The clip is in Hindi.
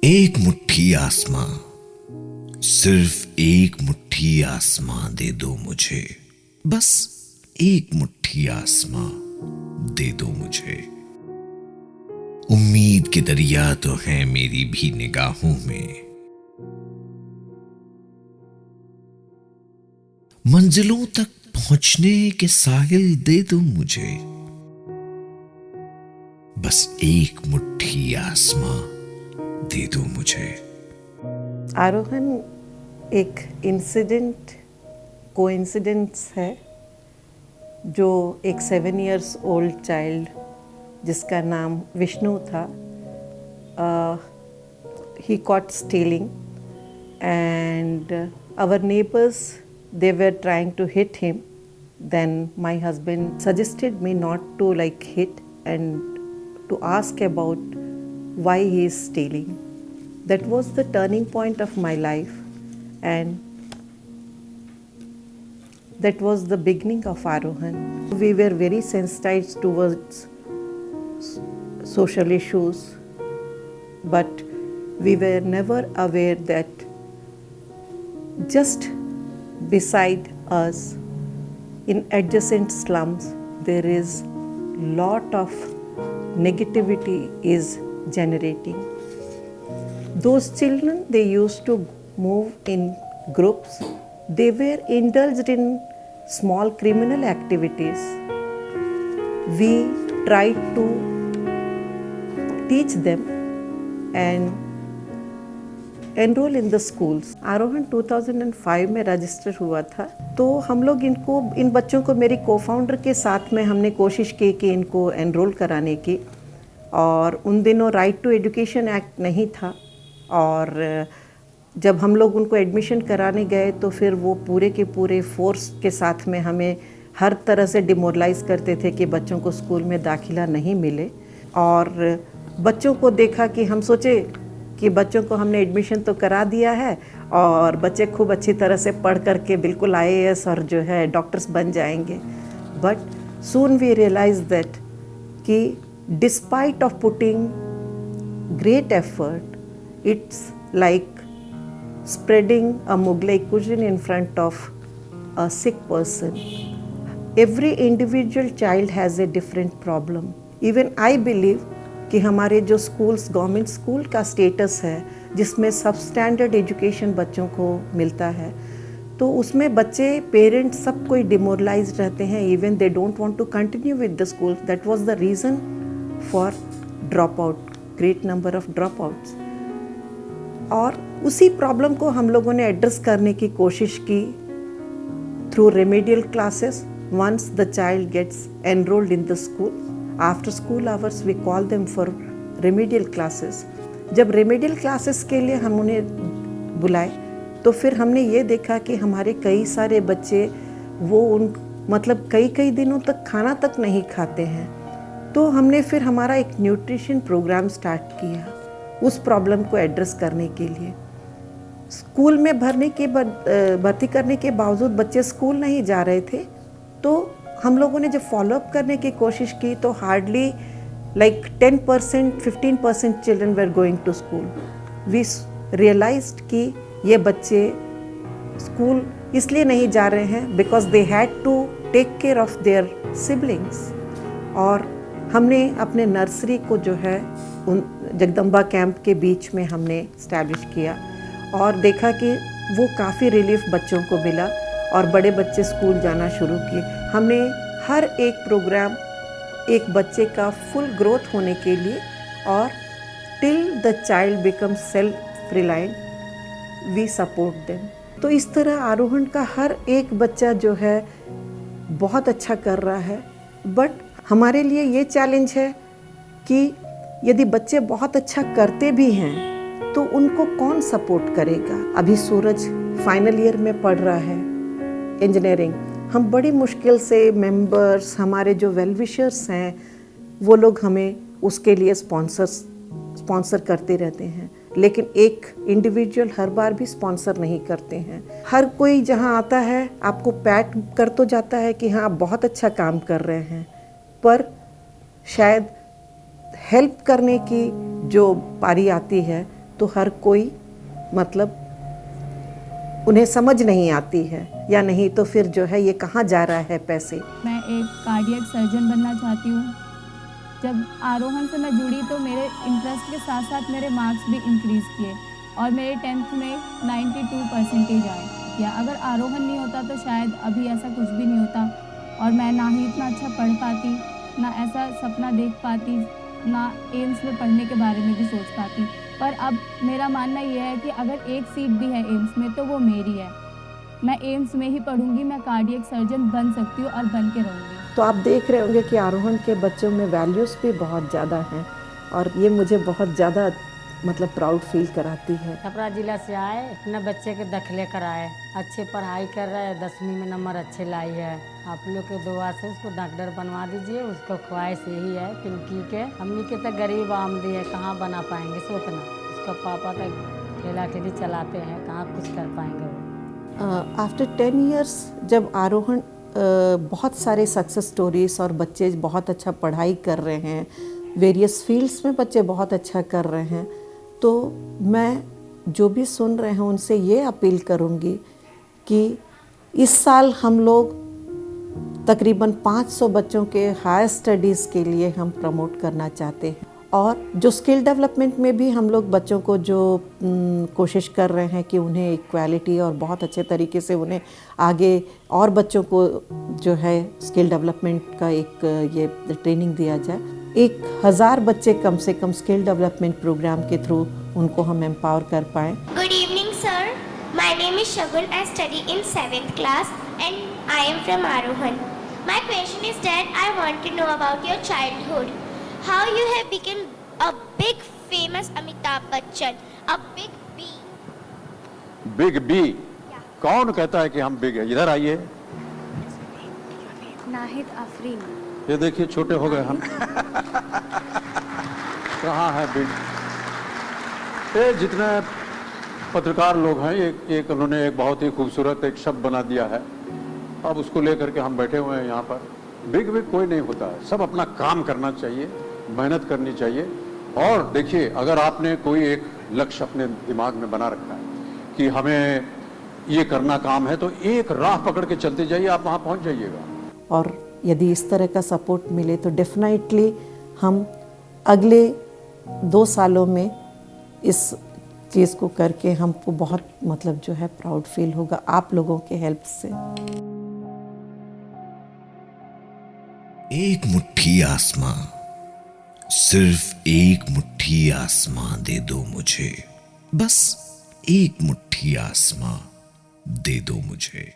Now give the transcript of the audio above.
एक मुट्ठी आसमां, सिर्फ एक मुट्ठी आसमां दे दो मुझे, बस एक मुट्ठी आसमां दे दो मुझे। उम्मीद के दरिया तो हैं मेरी भी निगाहों में, मंजिलों तक पहुंचने के साहिल दे दो मुझे, बस एक मुट्ठी आसमां दे दो मुझे। आरोहण एक इंसिडेंट कोइंसिडेंस है जो एक 7 years ओल्ड चाइल्ड जिसका नाम विष्णु था, he caught stealing and our neighbors, they were trying to hit him. Then my husband suggested me not to hit and to ask about why he is stealing. That was the turning point of my life, and that was the beginning of Arohan. We were very sensitized towards social issues, but we were never aware that just beside us in adjacent slums there is lot of negativity is generating. Those children, they used to move in groups. They were indulged in small criminal activities. We tried to teach them and enrol in the schools. आरोहण 2005 में रजिस्टर हुआ था, तो हम लोग इन बच्चों को मेरी को-फाउंडर के साथ में हमने कोशिश की कि इनको एनरोल कराने की, और उन दिनों राइट टू एजुकेशन एक्ट नहीं था, और जब हम लोग उनको एडमिशन कराने गए तो फिर वो पूरे के पूरे फोर्स के साथ में हमें हर तरह से डिमोरलाइज करते थे कि बच्चों को स्कूल में दाखिला नहीं मिले। और बच्चों को देखा कि हम सोचे कि बच्चों को हमने एडमिशन तो करा दिया है और बच्चे खूब अच्छी तरह से पढ़ करके बिल्कुल IAS और जो है डॉक्टर्स बन जाएंगे। But soon we realize that कि despite of putting great effort, it's like spreading a Mughlai cuisine in front of a sick person. Every individual child has a different problem. Even I believe कि हमारे जो स्कूल्स, गवर्नमेंट स्कूल का स्टेटस है जिसमें सब स्टैंडर्ड एजुकेशन बच्चों को मिलता है, तो उसमें बच्चे, पेरेंट्स, सब कोई डिमोरलाइज रहते हैं। Even they don't want to continue with the school. That was the reason for drop out, great number of drop outs. और उसी प्रॉब्लम को हम लोगों ने एड्रेस करने की कोशिश की through remedial classes. Once the child gets enrolled in the school, after school hours we call them for remedial classes. जब रेमेडियल क्लासेस के लिए हम उन्हें बुलाए तो फिर हमने ये देखा कि हमारे कई सारे बच्चे मतलब कई दिनों तक खाना तक नहीं खाते हैं। तो हमने फिर हमारा एक न्यूट्रिशन प्रोग्राम स्टार्ट किया उस प्रॉब्लम को एड्रेस करने के लिए। स्कूल में भर्ती करने के बावजूद बच्चे स्कूल नहीं जा रहे थे, तो हम लोगों ने जब फॉलोअप करने की कोशिश की तो hardly 10%, 15% children were going to school. We realised कि ये बच्चे स्कूल इसलिए नहीं जा रहे हैं because they had to take care of their siblings. और हमने अपने नर्सरी को जो है उन जगदम्बा कैंप के बीच में हमने इस्टेब्लिश किया और देखा कि वो काफ़ी रिलीफ बच्चों को मिला और बड़े बच्चे स्कूल जाना शुरू किए। हमने हर एक प्रोग्राम एक बच्चे का फुल ग्रोथ होने के लिए और till the child become self reliant we support them. तो इस तरह आरोहण का हर एक बच्चा जो है बहुत अच्छा कर रहा है। बट हमारे लिए ये चैलेंज है कि यदि बच्चे बहुत अच्छा करते भी हैं तो उनको कौन सपोर्ट करेगा। अभी सूरज फाइनल ईयर में पढ़ रहा है इंजीनियरिंग। हम बड़ी मुश्किल से मेंबर्स, हमारे जो वेल विशर्स हैं, वो लोग हमें उसके लिए स्पॉन्सर करते रहते हैं, लेकिन एक इंडिविजुअल हर बार भी स्पॉन्सर नहीं करते हैं। हर कोई जहाँ आता है आपको पैट कर तो जाता है कि हाँ आप बहुत अच्छा काम कर रहे हैं, पर शायद हेल्प करने की जो पारी आती है तो हर कोई मतलब उन्हें समझ नहीं आती है, या नहीं तो फिर जो है ये कहाँ जा रहा है पैसे। मैं एक कार्डियक सर्जन बनना चाहती हूँ। जब आरोहण से मैं जुड़ी तो मेरे इंटरेस्ट के साथ साथ मेरे मार्क्स भी इंक्रीज़ किए और मेरे 10th में 92% आए। या अगर आरोहण नहीं होता तो शायद अभी ऐसा कुछ भी नहीं होता और मैं ना ही इतना अच्छा पढ़ पाती, ना ऐसा सपना देख पाती, ना एम्स में पढ़ने के बारे में भी सोच पाती। पर अब मेरा मानना यह है कि अगर एक सीट भी है एम्स में तो वो मेरी है। मैं एम्स में ही पढ़ूंगी, मैं कार्डियक सर्जन बन सकती हूँ और बन के रहूँगी। तो आप देख रहे होंगे कि आरोहण के बच्चों में वैल्यूज़ भी बहुत ज़्यादा हैं और ये मुझे बहुत ज़्यादा मतलब प्राउड फील कराती है। छपरा जिला से आए, अपने बच्चे के दाखिले कराए, अच्छे पढ़ाई कर रहा है, 10वीं में नंबर अच्छे लाई है। आप लोग के दुआ से उसको डॉक्टर बनवा दीजिए, उसको ख्वाहिश यही है पिंकी के। हमनी के तो गरीब आमदी है, कहाँ बना पाएंगे सोतना। उसका पापा तक ठेला ठेली चलाते हैं, कहाँ कुछ कर पाएंगे वो। आफ्टर 10 ईयर्स जब आरोहण बहुत सारे सक्सेस स्टोरीज और बच्चे बहुत अच्छा पढ़ाई कर रहे हैं, वेरियस फील्ड्स में बच्चे बहुत अच्छा कर रहे हैं, तो मैं जो भी सुन रहे हैं उनसे ये अपील करूँगी कि इस साल हम लोग तकरीबन 500 बच्चों के हायर स्टडीज़ के लिए हम प्रमोट करना चाहते हैं। और जो स्किल डेवलपमेंट में भी हम लोग बच्चों को जो कोशिश कर रहे हैं कि उन्हें इक्वालिटी और बहुत अच्छे तरीके से उन्हें आगे और बच्चों को जो है स्किल डेवलपमेंट का एक ये ट्रेनिंग दिया जाए। 1000 बच्चे कम से कम स्किल डेवलपमेंट प्रोग्राम के थ्रू उनको हम एम्पावर कर पाएँ। Good evening, sir. My name is Shagul. I study in 7th class and I am from Arohan. My question is that I want to know about your childhood. How you have become a big famous Amitabh Bachchan, a big B. Big B? कौन कहता है कि हम बिग है? इधर आइए। Nahid Afrin. ये देखिए छोटे हो गए हम। कहाँ है बिग? ये जितने पत्रकार लोग हैं एक उन्होंने एक बहुत ही खूबसूरत एक शब्द बना दिया है, अब उसको लेकर के हम बैठे हुए हैं यहाँ पर। बिग कोई नहीं होता है, सब अपना काम करना चाहिए, मेहनत करनी चाहिए। और देखिए, अगर आपने कोई एक लक्ष्य अपने दिमाग में बना रखा है कि हमें ये करना काम है, तो एक राह पकड़ के चलते जाइए, आप वहाँ पहुँच जाइएगा। और यदि इस तरह का सपोर्ट मिले तो डेफिनेटली हम अगले 2 सालों में इस चीज़ को करके हमको बहुत मतलब जो है प्राउड फील होगा आप लोगों के हेल्प से। एक मुट्ठी आसमां, सिर्फ एक मुट्ठी आसमां दे दो मुझे, बस एक मुट्ठी आसमां दे दो मुझे।